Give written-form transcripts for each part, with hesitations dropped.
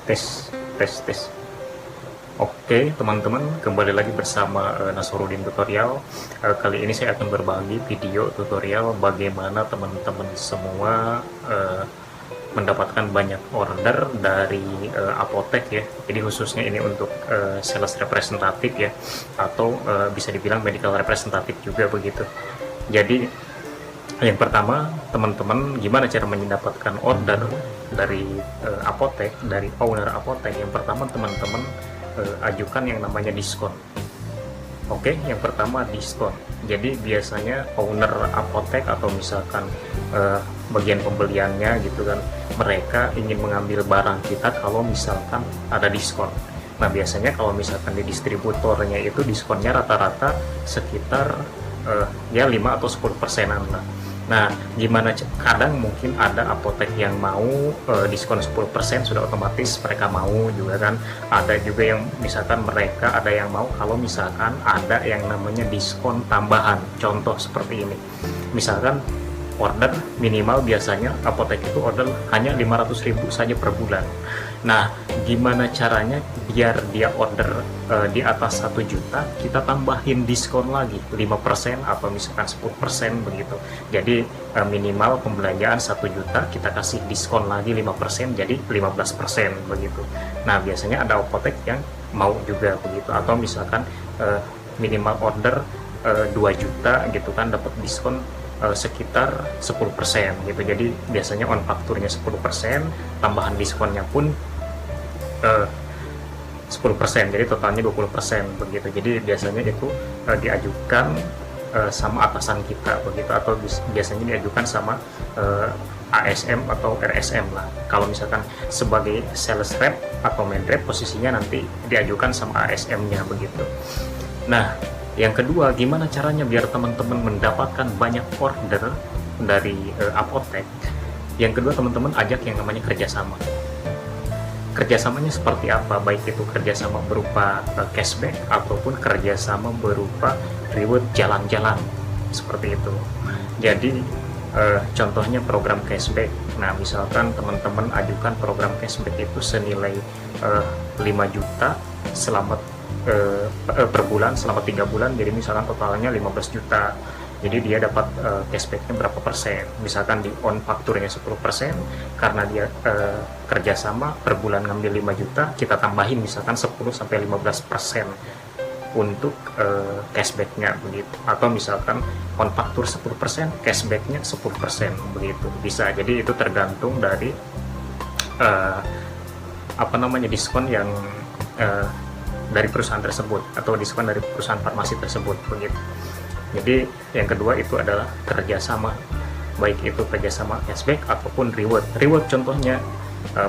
Tes, tes, tes. Oke, teman-teman, kembali lagi bersama Nasruddin Tutorial. Kali ini saya akan berbagi video tutorial bagaimana teman-teman semua mendapatkan banyak order dari apotek ya. Jadi khususnya ini untuk sales representatif ya, atau bisa dibilang medical representatif juga begitu. Jadi yang pertama, teman-teman gimana cara mendapatkan order dari apotek, dari owner apotek? Yang pertama, teman-teman ajukan yang namanya diskon. Oke, yang pertama diskon. Jadi biasanya owner apotek atau misalkan bagian pembeliannya gitu kan, mereka ingin mengambil barang kita kalau misalkan ada diskon. Nah, biasanya kalau misalkan di distributornya itu diskonnya rata-rata sekitar ya 5 atau 10%-an lah. Nah, gimana kadang mungkin ada apotek yang mau diskon 10% sudah otomatis mereka mau juga kan. Ada juga yang misalkan mereka ada yang mau kalau misalkan ada yang namanya diskon tambahan. Contoh seperti ini. Misalkan order minimal biasanya apotek itu order hanya 500.000 saja per bulan. Nah, gimana caranya biar dia order di atas 1 juta, kita tambahin diskon lagi 5% atau misalkan 10% begitu. Jadi minimal pembelanjaan 1 juta kita kasih diskon lagi 5%, jadi 15% begitu. Nah, biasanya ada apotek yang mau juga begitu, atau misalkan minimal order 2 juta gitu kan, dapat diskon sekitar 10% gitu. Jadi biasanya on fakturnya 10%, tambahan diskonnya pun 10%, jadi totalnya 20% begitu. Jadi biasanya itu diajukan sama atasan kita begitu, atau biasanya diajukan sama ASM atau RSM lah. Kalau misalkan sebagai sales rep atau main rep, posisinya nanti diajukan sama ASM-nya begitu. Nah, yang kedua, gimana caranya biar teman-teman mendapatkan banyak order dari apotek? Yang kedua, teman-teman ajak yang namanya kerjasama. Kerjasamanya seperti apa? Baik itu kerjasama berupa cashback ataupun kerjasama berupa reward jalan-jalan, seperti itu. Jadi contohnya program cashback. Nah, misalkan teman-teman ajukan program cashback itu senilai 5 juta selama per bulan selama 3 bulan, jadi misalkan totalnya 15 juta. Jadi dia dapat cashbacknya berapa persen, misalkan di on fakturnya 10%, karena dia kerjasama per bulan ngambil 5 juta, kita tambahin misalkan 10-15% untuk cashbacknya begitu. Atau misalkan on faktur 10%, cashbacknya 10% begitu, bisa. Jadi itu tergantung dari diskon yang dari perusahaan tersebut, atau diskon dari perusahaan farmasi tersebut begitu. Jadi yang kedua itu adalah kerjasama, baik itu kerjasama cashback ataupun reward. Reward contohnya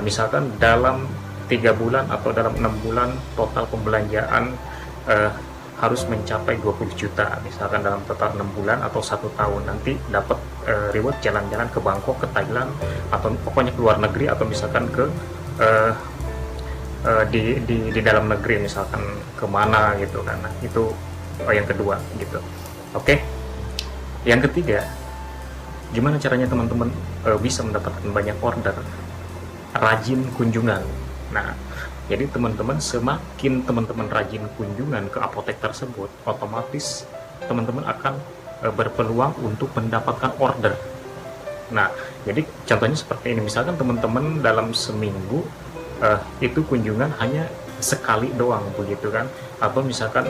misalkan dalam 3 bulan atau dalam 6 bulan total pembelanjaan harus mencapai 20 juta, misalkan dalam total 6 bulan atau 1 tahun, nanti dapat reward jalan-jalan ke Bangkok, ke Thailand, atau pokoknya ke luar negeri, atau misalkan ke di dalam negeri, misalkan kemana gitu kan. Nah, itu yang kedua gitu. Oke, yang ketiga, gimana caranya teman-teman bisa mendapatkan banyak order? Rajin kunjungan. Nah, jadi teman-teman semakin teman-teman rajin kunjungan ke apotek tersebut, otomatis teman-teman akan berpeluang untuk mendapatkan order. Nah, jadi contohnya seperti ini, misalkan teman-teman dalam seminggu itu kunjungan hanya sekali doang begitu kan, atau misalkan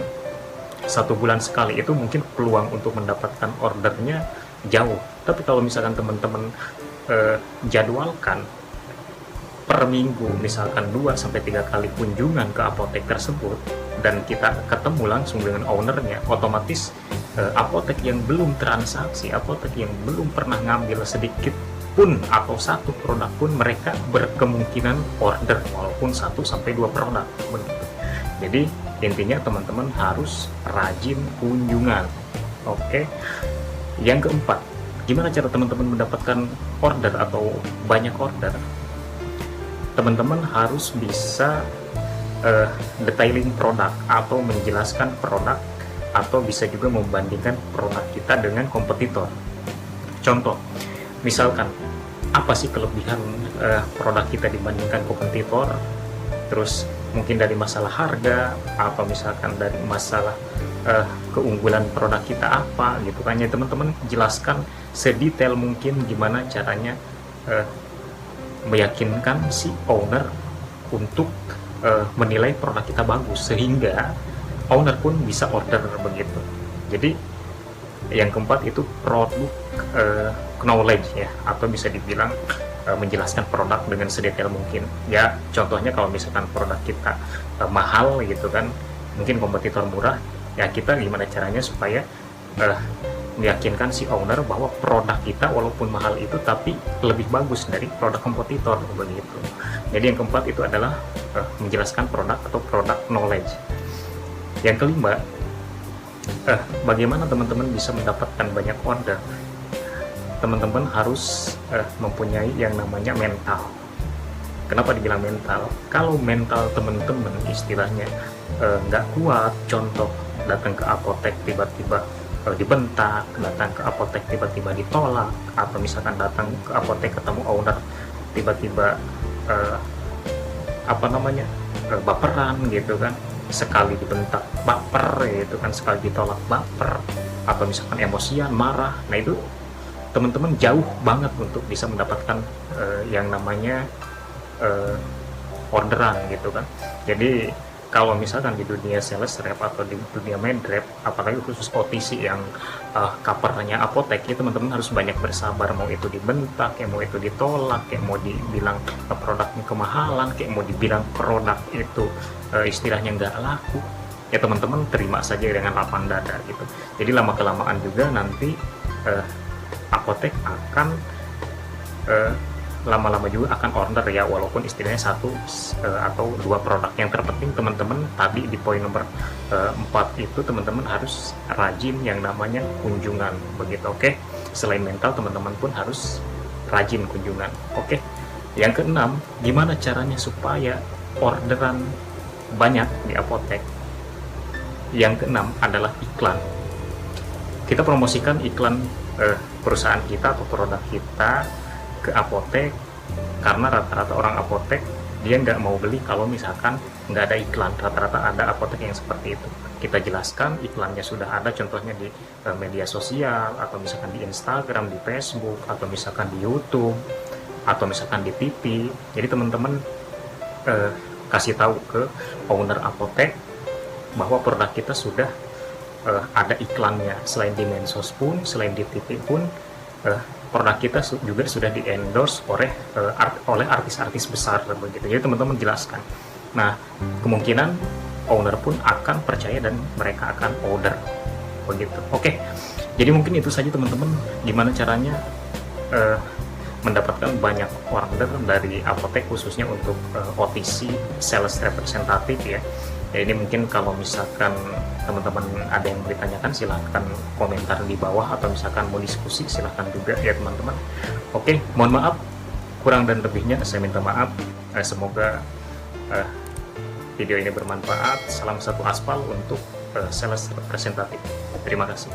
1 bulan sekali, itu mungkin peluang untuk mendapatkan ordernya jauh. Tapi kalau misalkan teman-teman jadwalkan per minggu misalkan 2-3 kali kunjungan ke apotek tersebut, dan kita ketemu langsung dengan ownernya, otomatis apotek yang belum transaksi, apotek yang belum pernah ngambil sedikit pun atau 1 produk pun, mereka berkemungkinan order walaupun 1-2 produk begitu. Jadi intinya teman-teman harus rajin kunjungan. Oke. Yang keempat, gimana cara teman-teman mendapatkan order atau banyak order? Teman-teman harus bisa detailing produk atau menjelaskan produk, atau bisa juga membandingkan produk kita dengan kompetitor. Contoh, misalkan apa sih kelebihan produk kita dibandingkan kompetitor? terus mungkin dari masalah harga, atau misalkan dari masalah keunggulan produk kita apa gitu kan ya, teman-teman jelaskan sedetail mungkin gimana caranya meyakinkan si owner untuk menilai produk kita bagus, sehingga owner pun bisa order begitu. Jadi yang keempat itu produk knowledge ya, atau bisa dibilang menjelaskan produk dengan sedetail mungkin ya. Contohnya kalau misalkan produk kita mahal gitu kan, mungkin kompetitor murah ya, kita gimana caranya supaya meyakinkan si owner bahwa produk kita walaupun mahal itu tapi lebih bagus dari produk kompetitor begitu. Jadi yang keempat itu adalah menjelaskan produk atau produk knowledge. Yang kelima, bagaimana teman-teman bisa mendapatkan banyak order? Teman-teman harus mempunyai yang namanya mental. Kenapa dibilang mental? Kalau mental teman-teman istilahnya nggak kuat, contoh datang ke apotek tiba-tiba dibentak, datang ke apotek tiba-tiba ditolak, atau misalkan datang ke apotek ketemu owner tiba-tiba baperan gitu kan, sekali dibentak baper gitu kan, sekali ditolak baper, atau misalkan emosian marah. Nah itu teman-teman jauh banget untuk bisa mendapatkan yang namanya orderan gitu kan. Jadi kalau misalkan di dunia sales rep atau di dunia main rep, apalagi khusus OTC yang covernya apotek, ya teman-teman harus banyak bersabar, mau itu dibentak, kayak mau itu ditolak, kayak mau dibilang produknya kemahalan, kayak mau dibilang produk itu istilahnya nggak laku, ya teman-teman terima saja dengan lapang dada gitu. Jadi lama-kelamaan juga nanti apotek akan lama-lama juga akan order ya, walaupun istilahnya satu atau dua produk. Yang terpenting teman-teman tadi di poin nomor 4 itu teman-teman harus rajin yang namanya kunjungan begitu. Oke, selain mental teman-teman pun harus rajin kunjungan. Oke, yang keenam, gimana caranya supaya orderan banyak di apotek? Yang keenam adalah iklan. Kita promosikan iklan perusahaan kita atau produk kita ke apotek, karena rata-rata orang apotek dia nggak mau beli kalau misalkan nggak ada iklan. Rata-rata ada apotek yang seperti itu. Kita jelaskan iklannya sudah ada, contohnya di media sosial, atau misalkan di Instagram, di Facebook, atau misalkan di YouTube, atau misalkan di TV. Jadi teman-teman kasih tahu ke owner apotek bahwa produk kita sudah ada iklannya. Selain di medsos pun, selain di TV pun, produk kita juga sudah di endorse oleh artis-artis besar begitu. Jadi teman-teman jelaskan. Nah, kemungkinan owner pun akan percaya dan mereka akan order begitu. Oke, jadi mungkin itu saja teman-teman, gimana caranya mendapatkan banyak order dari apotek, khususnya untuk OTC sales representative ya. Ya ini mungkin kalau misalkan teman-teman ada yang mau ditanyakan, silahkan komentar di bawah, atau misalkan mau diskusi silahkan juga ya teman-teman. Oke, mohon maaf kurang dan lebihnya, saya minta maaf. Semoga video ini bermanfaat. Salam satu aspal untuk sales representatif. Terima kasih.